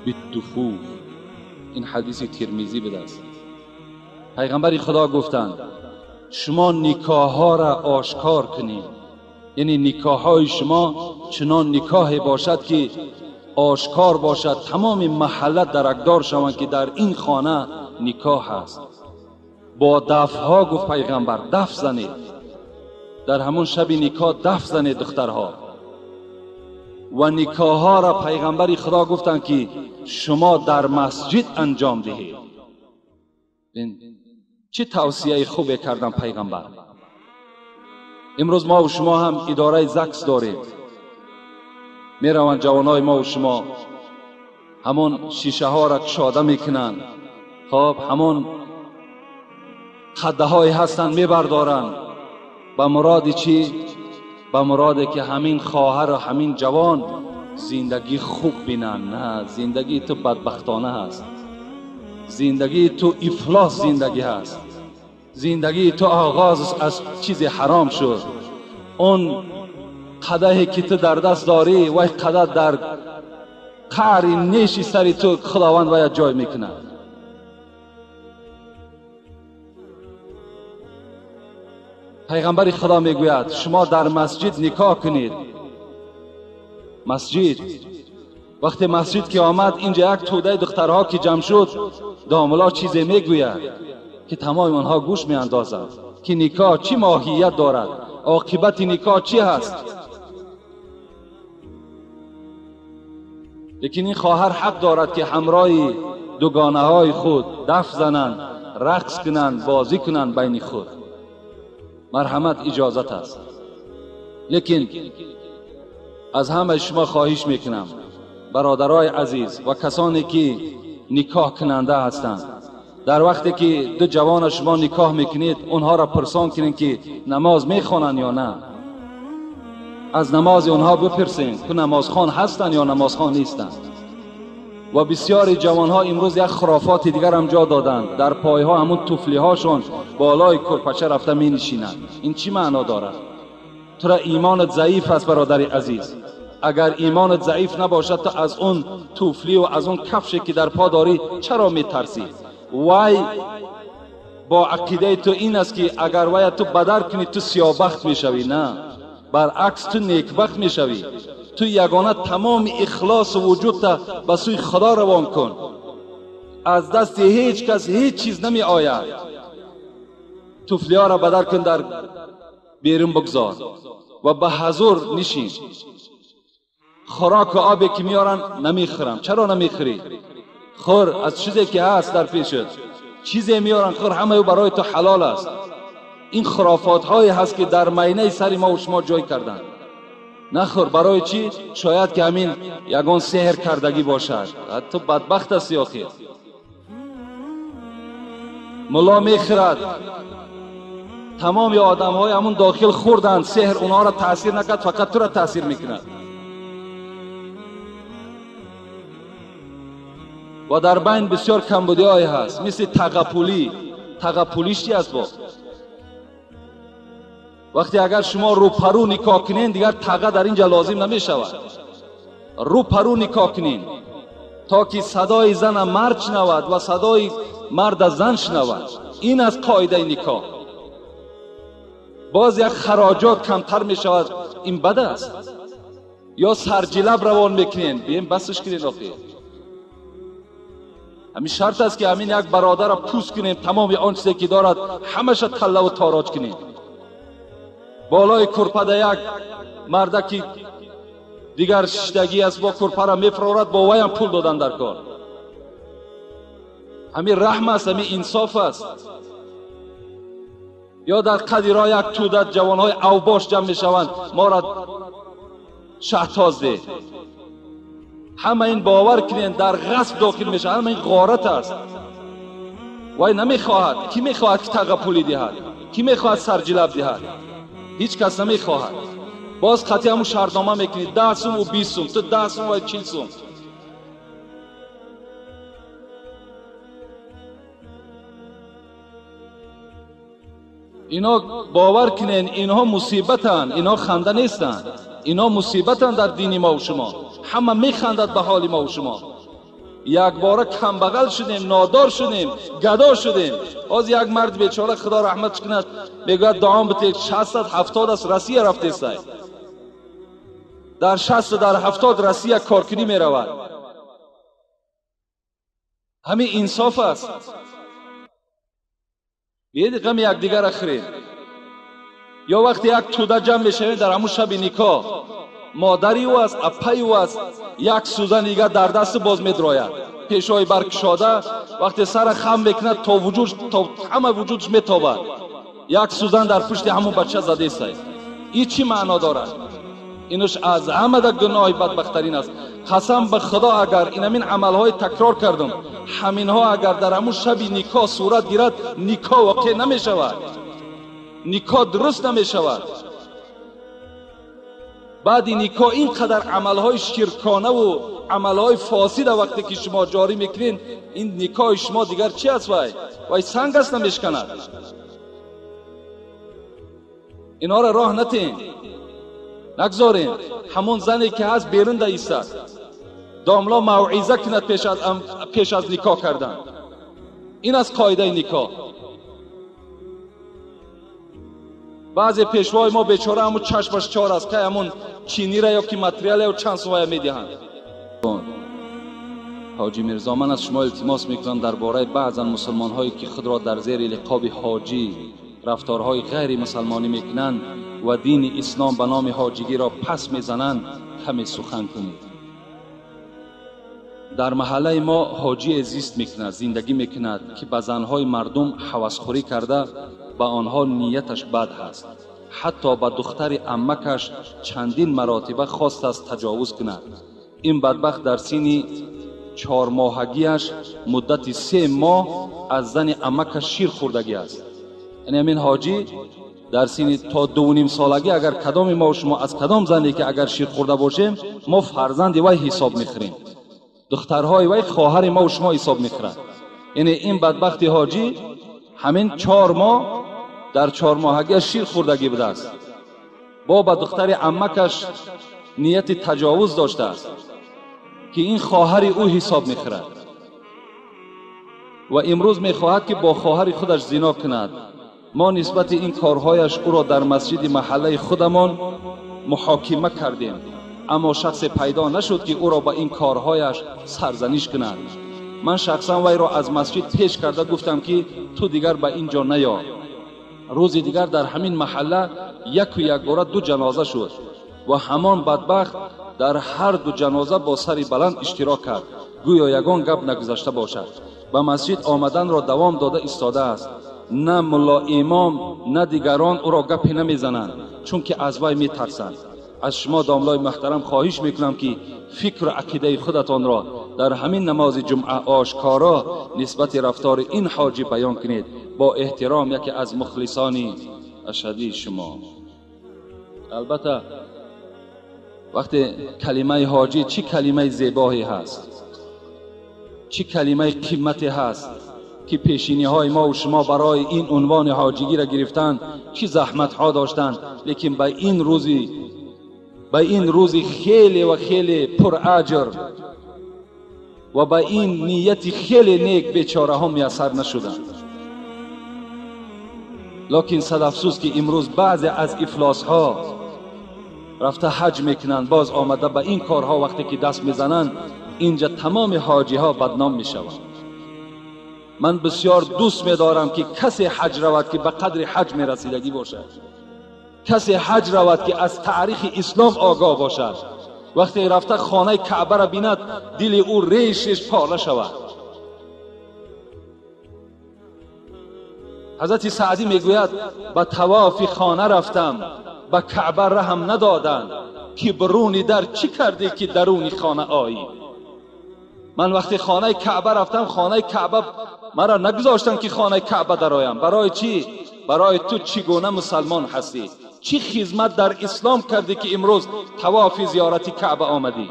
بالدفوف، این حدیث ترمذی بوده است. پیغمبر خدا گفتند شما نکاح ها را آشکار کنید، یعنی نکاح های شما چنان نکاح باشد که آشکار باشد، تمام محله درکدار شوند که در این خانه نکاح است. با دف ها، گفت پیغمبر، دف زنید، در همون شب نکاح دف زنید دخترها. و نکاح ها را پیغمبر خدا گفتند که شما در مسجد انجام دهید. چه توصیه خوبی کردن پیغمبر. امروز ما و شما هم اداره زکس داریم، می روند جوانای ما و شما همون شیشه ها را کشاده میکنند، خب همون خده های هستند می بردارند. به مراد چی؟ به مراد که همین خواهر و همین جوان زندگی خوب بینن. نه، زندگی تو بدبختانه هست، زندگی تو افلاس زندگی هست، زندگی تو آغاز از چیز حرام شد. اون قدحی که تو در دست داری و قدح در قعر نیش سری تو خداوند باید جای میکنه. پیغمبر خدا میگوید شما در مسجد نکاح کنید. مسجد، وقتی مسجد که آمد اینجا یک توده دخترها که جمع شد، داملا چیزی میگوید که تمام آنها گوش میاندازند که نکاح چی ماهیت دارد، عاقبت نکاح چی هست. لیکن این خواهر حق دارد که همراه دوگانه های خود دف زنند، رقص کنند، بازی کنند بین خود. مرحمت اجازت است. لیکن از همه شما خواهش میکنم برادرای عزیز و کسانی که نکاح کننده هستند، در وقتی که دو جوان شما نکاح میکنید اونها را پرسان کنید که نماز میخوانند یا نه. از نماز اونها بپرسید که نمازخوان هستند یا نمازخوان نیستند. و بسیاری جوان ها امروز یک خرافات دیگر هم جا دادند، در پای ها همون توفلی هاشون بالای کرپچه رفته می نشینند. این چی معنا دارد؟ تو را ایمانت ضعیف است برادر عزیز. اگر ایمانت ضعیف نباشد تو از اون توفلی و از اون کفشی که در پا داری چرا می ترسی؟ وای با عقیده تو این است که اگر وای تو بدر کنی تو سیاه‌بخت می شوی. نه، برعکس تو نیکبخت می شوی. تو یگانه تمام اخلاص و وجود تا به سوی خدا روان کن. از دست هیچ کس هیچ چیز نمی آید. توفلی ها را بدر کن، در بیرون بگذار و به حضور نشین. خوراک و آبی که میارن نمیخورم. چرا نمیخوری؟ خور از چیزی که هست در پیشت. چیزی میارن خور، همه او برای تو حلال است. این خرافات هایی هست که در مینه سر ما و شما جای کردن. نخور. برای چی؟ شاید که همین یگان سحر کردگی باشد. تو بدبخت هستی آخر. ملا میخورد، تمام آدم های همون داخل خوردند، سحر اونها را تاثیر نکرد، فقط تو را تاثیر میکند. و در بین بسیار کمبودی های هست، مثل تغپولی. تغپولیش چی است؟ با وقتی اگر شما رو پرو نکاح کنین دیگر تغه در اینجا لازم نمی شود. رو پرو نکاح کنین تا که صدای زن مرد شنود و صدای مرد زن شنود. این از قاعده نکاح. باز یک خراجات کمتر می شود، این بد است. یا سرجلب روان میکنین، بیاین بسش کنین. آخه همین شرط است که همین یک برادر را پوست کنیم، تمام آن چیزی که دارد همش تله و تاراج کنیم. بالای کرپه یک مردکی دیگر ششتگی است، با کرپه را میفرارد، با وی هم پول دادن در کار. همین رحم است، همین انصاف است. یا در قدیرها یک توده جوانهای اوباش جمع میشوند، ما را شهتاز ده. همه این باور کنین در غصب داخل میشه. همه این غارت است. وای نمیخواهد. کی میخواهد که تغپولی دهد؟ کی میخواهد سرجلب دهد؟ هیچ کس نمیخواهد. باز خطی همون شرطنامه میکنید 10 سوم و 20 سوم، تو 10 سوم و 40 سوم. اینا باور کنین اینها مصیبتن، اینها خنده نیستن. اینا مصیبتن در دین ما و شما. همه میخندد به حال ما و شما. یک باره کمبغل شدیم، نادار شدیم، گدا شدیم. باز یک مرد بیچاره خدا رحمتش کند میگوید دعام بده 60-70 از روسیه رفته است. در 60 در 70 روسیه کارکنی میرود. همین انصاف است. بیاید غم یک دیگر را خرید. یا وقتی یک توده جمع میشه در همون شب نکاح، مادری او است، اپای او است، یک سوزن دیگر در دست باز میدراید، پیشای برکشاده، وقتی سر خم میکند تا وجود، تا همه وجودش میتابد، یک سوزن در پشت همون بچه زده است. این چی معنا دارد؟ اینش از همه در گناه بدبخترین است. قسم به خدا اگر این همین عملهای تکرار کردم، همینها اگر در همون شب نکاح صورت گیرد، نکاح واقع نمی شود، نکاح درست نمی شود. بعد نکاح اینقدر عملهای شرکانه و عملهای فاسد وقتی که شما جاری میکنین، این نکاح شما دیگر چی است؟ وای سنگ است نمیشکند. اینا را راه نتین، نگذارین. همون زنی که هست بیرون دایستد، داملا موعظه کند پیش از نکاح کردن. این از قاعده نکاح. بعضی پیشوای ما بیچاره همون چشمش چار است که همون چینی را یا که متریال یا چند سوایه میدهند. حاجی میرزا، من از شما التماس میکنم درباره بعضا مسلمان هایی که خود را در زیر لقاب حاجی رفتارهای غیر مسلمانی میکنند و دین اسلام به نام حاجیگی را پس میزنند کمی سخن کنید. در محله ما حاجی زیست میکند، زندگی میکند که به زنهای مردم هوسخوری کرده به آنها نیتش بد هست. حتی به دختر عمکش چندین مراتبه خواست است تجاوز کند. این بدبخت در سن 4 ماهگیش مدت 3 ماه از زن عمکش شیر خوردگی است. یعنی همین حاجی در سن تا 2.5 سالگی اگر کدام ما و شما از کدام زنی که اگر شیر خورده باشیم ما فرزند وی حساب میخوریم، دخترهای وی خواهر ما و شما حساب میخورند. یعنی این بدبخت حاجی همین 4 ماه در 4 ماهگی شیر خوردگی بوده است. با به دختر عمکش نیت تجاوز داشته است که این خواهر او حساب میخورد و امروز میخواهد که با خواهر خودش زنا کند. ما نسبت این کارهایش او را در مسجد محله خودمان محاکمه کردیم، اما شخص پیدا نشد که او را با این کارهایش سرزنش کند. من شخصا وی را از مسجد پیش کرده گفتم که تو دیگر به اینجا نیا، روز دیگر در همین محله یک باره 2 جنازه شد و همان بدبخت در هر 2 جنازه با سری بلند اشتراک کرد، گویا یگان گپ نگذشته باشد. به مسجد آمدن را دوام داده ایستاده است. نه ملا امام نه دیگران او را گپی نمیزنند، چون که از وی میترسند. از شما داملای محترم خواهش میکنم که فکر و عقیده خودتان را در همین نماز جمعه آشکارا نسبت رفتار این حاجی بیان کنید. با احترام، یکی از مخلصان اشهدی شما. البته وقتی کلمه حاجی چه کلمه زیبایی هست، چه کلمه قیمتی هست که پیشینی های ما و شما برای این عنوان حاجیگی را گرفتند، چه زحمت ها داشتند، لیکن به این روزی خیلی و خیلی پر اجر و به این نیت خیلی نیک بیچاره ها میسر نشدند. لکن صد افسوس که امروز بعضی از افلاس ها رفته حج میکنند، باز آمده به این کارها وقتی که دست میزنند، اینجا تمام حاجی ها بدنام میشوند. من بسیار دوست می‌دارم که کسی حج رود که به قدر حج میرسیدگی باشد، کسی حج رود که از تاریخ اسلام آگاه باشد. وقتی رفته خانه کعبه را بیند، دل او ریشش پاره شود. حضرت سعدی میگوید به طواف خانه رفتم، به کعبه رحم ندادند، که برونی در چی کردی که درونی خانه آیی. من وقتی خانه کعبه رفتم، خانه کعبه مرا نگذاشتن که خانه کعبه درایم. برای چی؟ برای تو چگونه مسلمان هستی، چی خدمت در اسلام کردی که امروز طواف زیارت کعبه آمدی.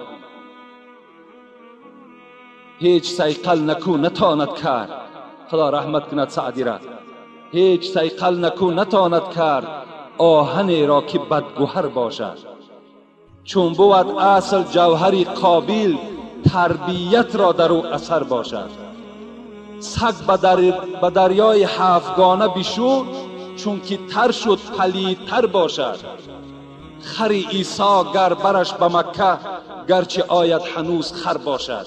هیچ سیقل نکو نتاند کرد، خدا رحمت کند سعدی را، هیچ سیقل نکو نتاند کرد آهنی را که بدگوهر باشد. چون بود اصل جوهری قابل، تربیت را در او اثر باشد. سگ به دریای هفتگانه بشو، چون که تر شد پلیدتر باشد. خر عیسی گر برش به مکه، گرچه آید هنوز خر باشد.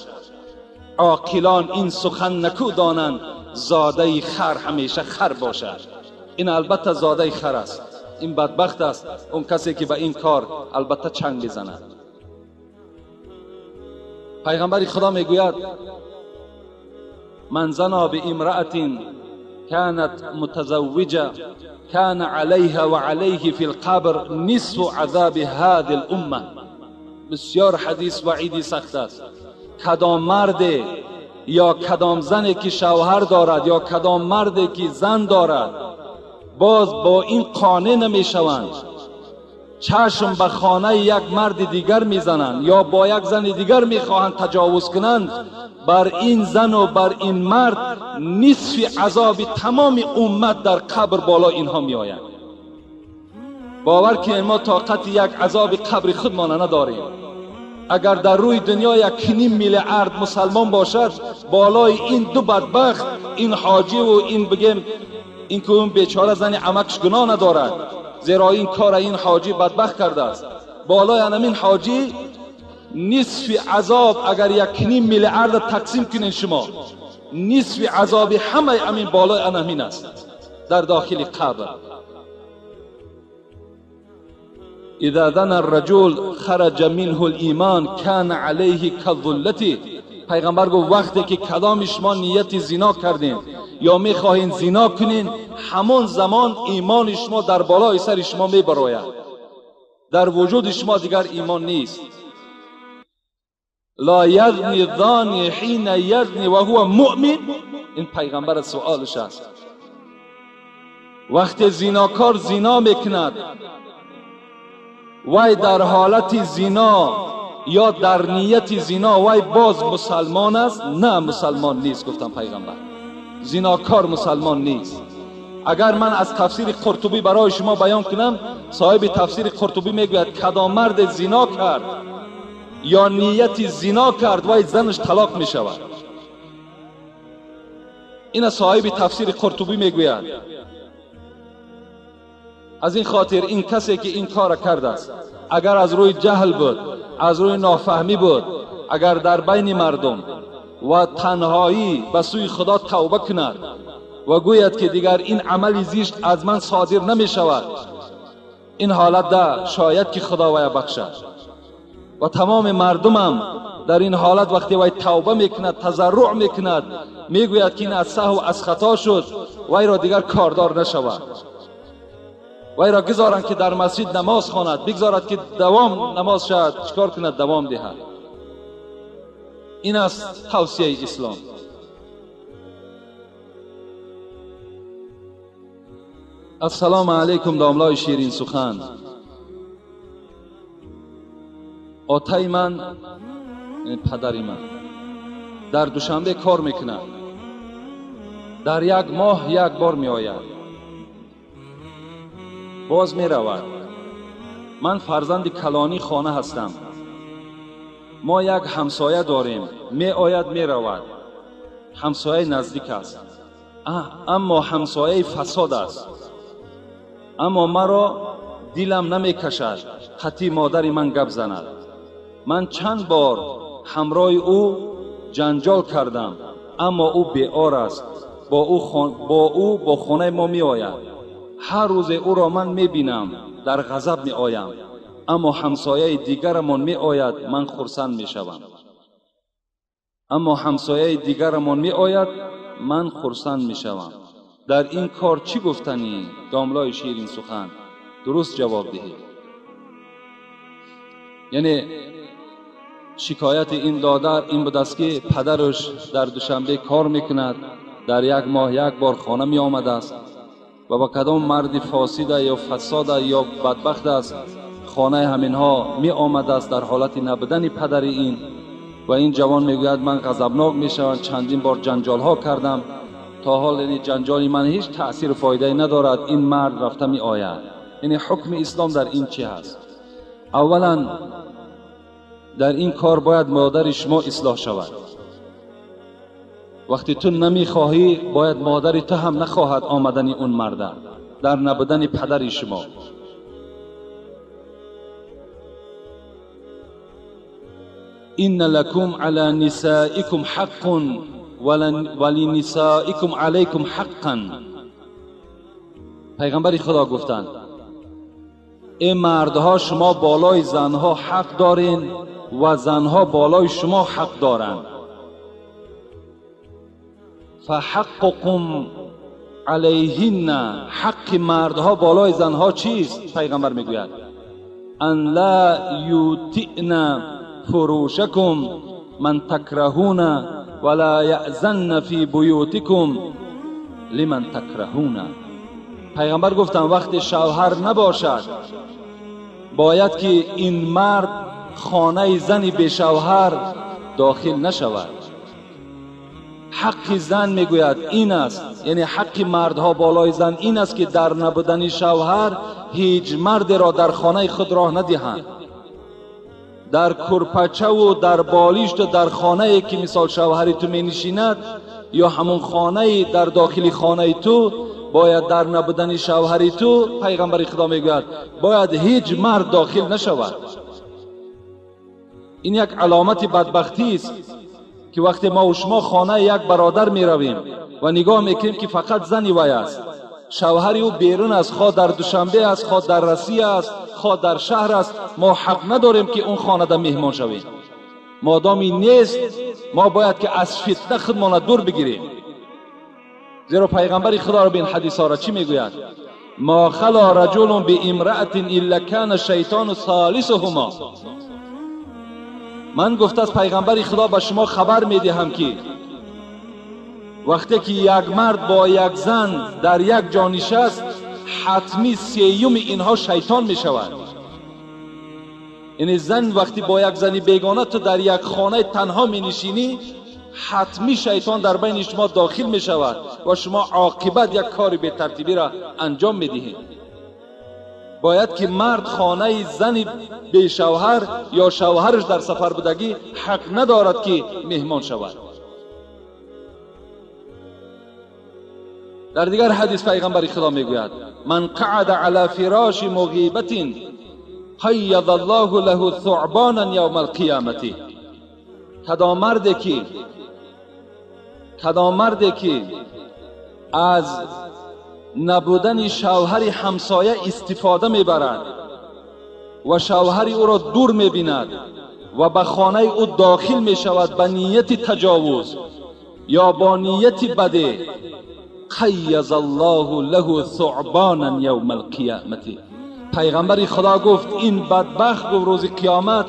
عاقلان این سخن نکو دانند، زاده خر همیشه خر باشد. این البته زاده خر است. این بدبخت است اون کسی که به این کار البته چنگ بزند. پیغمبر خدا میگوید من زنا بامرأة كانت متزوجة كان عليها وعليه في القبر نصف عذاب هذه الامه. بسیار حدیث وعیدی سخت است. کدام مرد یا کدام زنی که شوهر دارد یا کدام مردی که زن دارد، باز با این قانع نمی شوند، چشم به خانه یک مرد دیگر میزنند یا با یک زن دیگر میخواهند تجاوز کنند، بر این زن و بر این مرد نصف عذاب تمام امت در قبر بالا اینها می آیند. باور که ما طاقت یک عذاب قبر خودمان نداریم. اگر در روی دنیا 1.5 میلیارد مسلمان باشد، بالای این 2 بدبخت، این حاجی و این بگیم این که اون بیچاره زن عمکش گناه ندارد، زیرا این کار این حاجی بدبخت کرده است. بالای همین حاجی نصف عذاب، اگر 1.5 میلیارد تقسیم کنین شما، نصف عذاب همه همین بالای همین است در داخل قبر. اذا ذن الرجل خرج منه الایمان کان علیه کالظلة. پیغمبر گفت وقتی که کدام شما نیت زنا کردین یا میخواهین زنا کنین، همان زمان ایمان شما در بالای سر شما میبراید، در وجود شما دیگر ایمان نیست. لا یزنی الزانی حین یزنی و هو مؤمن. این پیغمبر سوالش است. وقتی زناکار زنا میکند، وای در حالت زنا یا در نیت زنا وای باز مسلمان است؟ نه، مسلمان نیست. گفتم پیغمبر زناکار مسلمان نیست. اگر من از تفسیر قرطبی برای شما بیان کنم، صاحب تفسیر قرطبی میگوید کدام مرد زنا کرد یا نیت زنا کرد، وای زنش طلاق می شود. این صاحب تفسیر قرطبی میگوید. از این خاطر این کسی که این کار کرده است، اگر از روی جهل بود، از روی نافهمی بود، اگر در بین مردم و تنهایی به سوی خدا توبه کند و گوید که دیگر این عمل زشت از من صادر نمی شود، این حالت ده شاید که خدا وی بخشد. و تمام مردمم در این حالت وقتی وی توبه میکند، تضرع میکند، میگوید که این از سهو از خطا شد، وی را دیگر کاردار نشود، وی را گذارند که در مسجد نماز خواند، بگذارد که دوام نماز شد، چیکار کند؟ دوام دهد. این است توصیه اسلام. السلام علیکم داملای شیرین سخن. آتای من، پدری من، در دوشنبه کار میکند، در یک ماه یک بار می آید، باز می رود. من فرزند کلانی خانه هستم. ما یک همسایه داریم، می آید می رود. همسایه نزدیک است، اما همسایه فساد است. اما مرا دلم نمی کشد خطی مادری من گپ زند. من چند بار همراه او جنجال کردم، اما او بی‌آر است. با خانه ما می آید. هر روز او را من می بینم، در غضب می آیم، اما همسایه دیگرمان می آید، من خرسند می شوم. من خرسند می شوم. در این کار چی گفتنی داملای شیرین سخن؟ درست جواب دهید. یعنی شکایت این دادر این بود است که پدرش در دوشنبه کار میکند، در یک ماه یک بار خانه می آمده است و با کدام مرد فاسد یا فساد یا بدبخت است خانه همینها می آمده است در حالت نبودن پدر این. و این جوان میگوید من غضبناک میشوم، چندین بار جنجال ها کردم، تا حال این جنجال من هیچ تأثیر و فایده ندارد، این مرد رفته می آید. یعنی حکم اسلام در این چی هست؟ اولا در این کار باید مادر شما اصلاح شود. وقتی تو نمی خواهی باید مادر تو هم نخواهد آمدن اون مرد در نبودن پدر شما. این لکم علی نسائکم حق ولنسائکم علیکم حقا. پیغمبر خدا گفتند ای مردها شما بالای زنها حق دارین و زنها بالای شما حق دارند. فحقكم علیهن، حق مردها بالای زنها چیست؟ پیغمبر میگوید ان لا یوتئن فروشکم من تکرهون ولا یأذن فی بیوتکم لمن تکرهون. پیغمبر گفتن وقتی شوهر نباشد باید که این مرد خانه زنی به شوهر داخل نشود. حق زن میگوید این است، یعنی حق مردها بالای زن این است که در نبودن شوهر هیچ مرد را در خانه خود راه ندهند. در کرپچه و در بالیشت و در خانه که مثال شوهری تو می نشیند یا همون خانه در داخل خانه تو باید در نبودن شوهری تو، پیغمبر خدا میگوید باید هیچ مرد داخل نشود. این یک علامت بدبختی است که وقتی ما و شما خانه یک برادر می رویم و نگاه میکنیم که فقط زنی وی است، شوهری او بیرون است، خواه در دوشنبه است، خواه در رسی است، خواه در شهر است، ما حق نداریم که اون خانه در مهمان شویم. مادامی نیست ما باید که از فتنه خودمان دور بگیریم. زیرا پیغمبر خدا را به این حدیث ها را چی میگوید؟ ما خلا رجل بامرأة الا کان الشیطان ثالثهما. من گفته از پیغمبر خدا به شما خبر میدهم که وقتی که یک مرد با یک زن در یک جا نشست حتمی سیوم اینها شیطان می شود. یعنی زن وقتی با یک زنی بیگانه تو در یک خانه تنها می نشینی حتمی شیطان در بین شما داخل می شود و شما عاقبت یک کار بی ترتیبی را انجام می دهید. باید که مرد خانه زنی به شوهر یا شوهرش در سفر بودگی حق ندارد که مهمان شود. در دیگر حدیث پیغمبر خدا میگوید من قعد علی فراش مغیبت قید الله له ثعبانا یوم القیامت. کدام مردی که از نبودن شوهر همسایه استفاده میبرد و شوهر او را دور میبیند و به خانه او داخل میشود به نیت تجاوز یا با نیت بده، قیض الله له ثعبانا یوم القیامه. پیغمبر خدا گفت این بدبخت گفت روز قیامت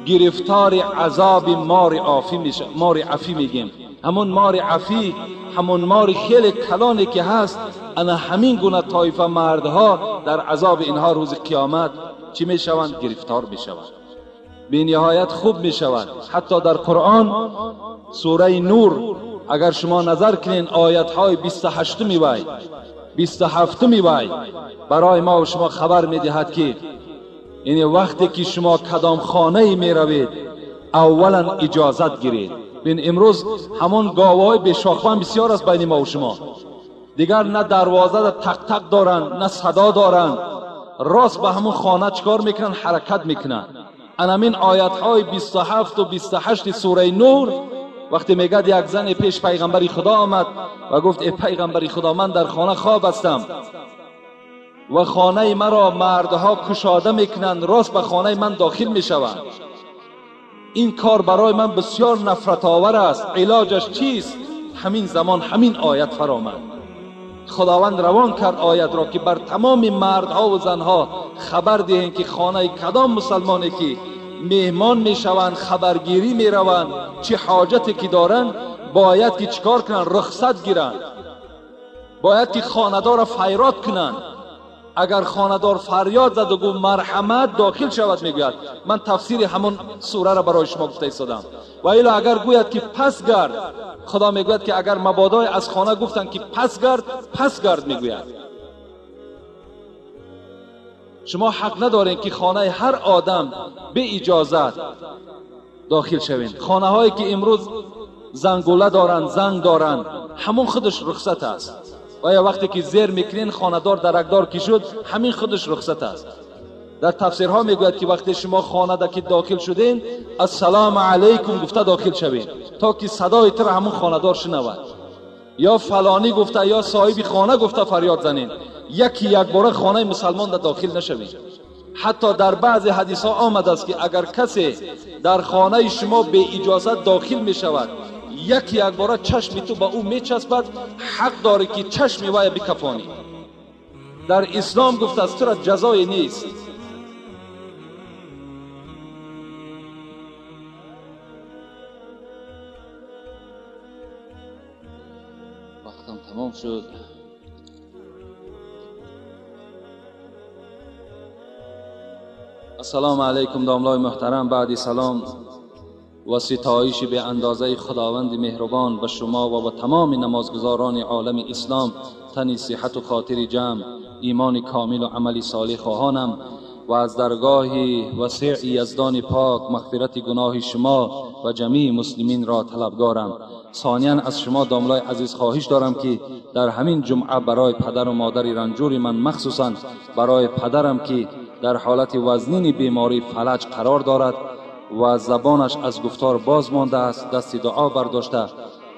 گرفتار عذاب مار عافی میشه. مار عفی میگیم، همون مار عفی، همون مار خیلی کلانی که هست، انا همین گونه طایفه مردها در عذاب اینها روز قیامت چی میشوند؟ گرفتار میشوند، به نهایت خوب میشود. حتی در قرآن سوره نور اگر شما نظر کنین آیت های 28 وی 27 وی برای ما و شما خبر میدهد که یعنی وقتی که شما کدام خانه می روید اولا اجازت گیرید. بین امروز همون گاوهای بشاخوان بسیار است بین ما و شما، دیگر نه دروازه در تق تق دارن نه صدا دارن، راست به همون خانه چکار میکنن؟ حرکت میکنن. انامین آیت های 27 و 28 سوره نور وقتی میگه یک زن پیش پیغمبر خدا آمد و گفت ای پیغمبر خدا من در خانه خواب هستم و خانه مرا مردها کشاده میکنند، راست به خانه من داخل میشوند، این کار برای من بسیار نفرت آور است، علاجش چیست؟ همین زمان همین آیت فرامد. خداوند روان کرد آیت را که بر تمام مردها و زنها خبر دهند که خانه کدام مسلمانی که مهمان میشوند خبرگیری میروند چه حاجتی که دارند باید که چکار کنند؟ رخصت گیرند، باید که خانه‌دار را فیراد کنند. اگر خانه‌دار فریاد زد و گفت مرحمت داخل شود میگوید من تفسیر همون سوره را برای شما گفته ایستادم. و الا اگر گوید که پس گرد، خدا میگوید که اگر مبادا از خانه گفتن که پس گرد، پس گرد میگوید. شما حق ندارین که خانه هر آدم به اجازت داخل شوین. خانه هایی که امروز زنگوله دارن، زنگ دارن، همون خودش رخصت است. و یا وقتی که زیر میکنین خانه‌دار درکدار کی شد، همین خودش رخصت است. در تفسیرها میگوید که وقتی شما خانه دا که داخل شدین السلام علیکم گفته داخل شوین تا که صدای تر همون خانه‌دار شنود، یا فلانی گفته یا صاحب خانه گفته فریاد زنین، یکی یک بار خانه مسلمان دا داخل نشوین. حتی در بعض حدیث ها آمده است که اگر کسی در خانه شما به اجازت داخل می شود، یک بار چشم تو با او می چسبد، حق داری که چشم وای بکفانی. در اسلام گفته است چرا جزای نیست. وقتم تمام شد. السلام علیکم داملای محترم. بعد سلام و ستایش به اندازه خداوند مهربان به شما و به تمام نمازگزاران عالم اسلام تنی صحت و خاطر جمع، ایمان کامل و عمل صالح خواهانم و از درگاه وسیع یزدان پاک مغفرت گناه شما و جمیع مسلمین را طلبگارم. ثانیاً از شما داملای عزیز خواهش دارم که در همین جمعه برای پدر و مادر رنجور من، مخصوصاً برای پدرم که در حالت وزنین بیماری فلج قرار دارد و زبانش از گفتار باز مانده است، دست دعا برداشته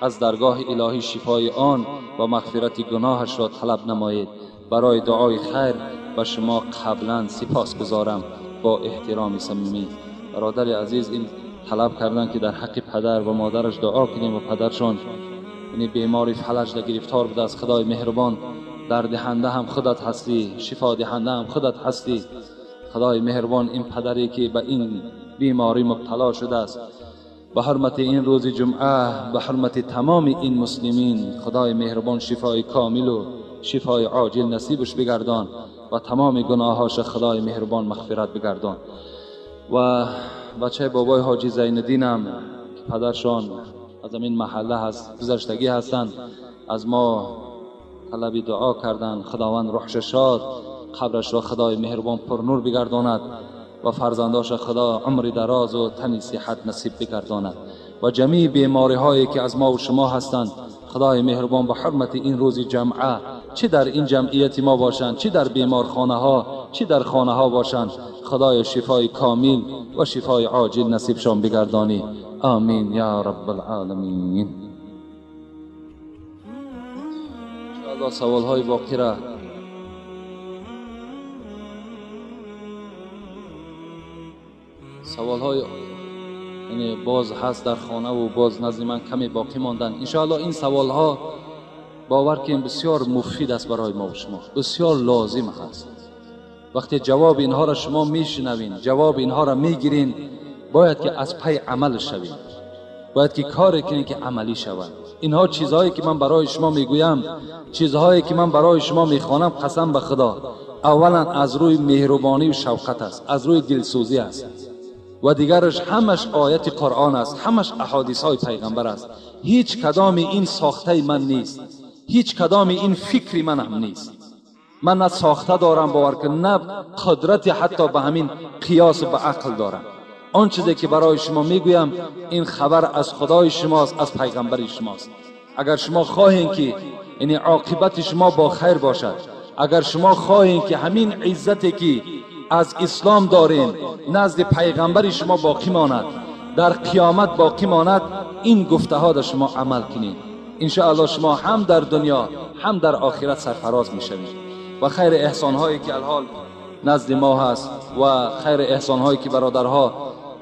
از درگاه الهی شفای آن و مغفرت گناهش را طلب نمایید. برای دعای خیر به شما قبلا سپاس گزارم. با احترام صمیمی. برادر عزیز این طلب کردن که در حق پدر و مادرش دعا کنیم و پدرشان یعنی بیماری فلج گرفتار بوده است. خدای مهربان درد دهنده هم خودت هستی، شفا دهنده هم خودت هستی. خدای مهربان این پدری که به این بیماری مبتلا شده است، به حرمت این روز جمعه، به حرمت تمام این مسلمین، خدای مهربان شفای کامل و شفای عاجل نصیبش بگردان و تمام گناهاش خدای مهربان مغفرت بگردان. و بچه بابای حاجی زین‌الدینم که پدرشان از این محله هست، گذشتگی هستند، از ما طلب دعا کردند خداوند روحش شاد، قبرش را خدای مهربان پر نور بگرداند و فرزنداش خدا عمر دراز و تن صحت نصیب بگرداند و جمیع بیماری هایی که از ما و شما هستند خدای مهربان به حرمت این روز جمعه، چه در این جمعیت ما باشند، چه در بیمارخانه ها، چه در خانه ها باشند، خدای شفای کامل و شفای عاجل نصیب شان بگردانی. آمین یا رب العالمین. الله سوال های باقی را سوال های یعنی باز هست در خانه و باز نزد من کمی باقی ماندن. انشاءالله این سوال ها باور کنیم بسیار مفید است برای ما و شما، بسیار لازم است. وقتی جواب اینها را شما میشنوین، جواب اینها را میگیرین، باید که از پی عمل شوین، باید که کاری کنین که عملی شود. اینها چیزهایی که من برای شما میگویم، چیزهایی که من برای شما میخوانم، قسم به خدا اولا از روی مهربانی و شفقت است، از روی دلسوزی است، و دیگرش همش آیت قرآن است، همش احادیث های پیغمبر است. هیچ کدام این ساخته من نیست، هیچ کدام این فکری من هم نیست. من نه ساخته دارم باور کن، نه قدرتی حتی به همین قیاس و به عقل دارم. آن چیزی که برای شما میگویم این خبر از خدای شماست، از پیغمبر شماست. اگر شما خواهید که این عاقبت شما با خیر باشد، اگر شما خواهید که همین عزتی که از اسلام دارین نزد پیغمبر شما باقی ماند، در قیامت باقی ماند، این گفته ها در شما عمل کنید. ان شاء الله شما هم در دنیا هم در آخرت سرفراز میشوید و خیر احسان هایی که الحال نزد ما هست و خیر احسان هایی که برادرها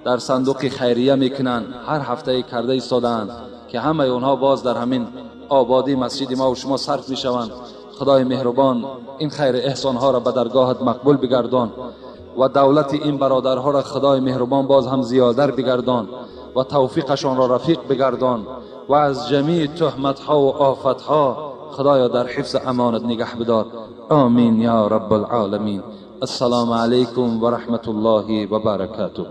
در صندوق خیریه میکنن، هر هفته کرده ایستادند که همه اونها باز در همین آبادی مسجد ما و شما صرف میشوند. خدای مهربان این خیر احسان ها را به درگاهت مقبول بگردان و دولت این برادرها را خدای مهربان باز هم زیادر بگردان و توفیقشان را رفیق بگردان و از جمیع تهمت ها و آفت ها خدایا در حفظ امانت نگه بدار. آمین یا رب العالمین. السلام علیکم و رحمت الله و برکاته.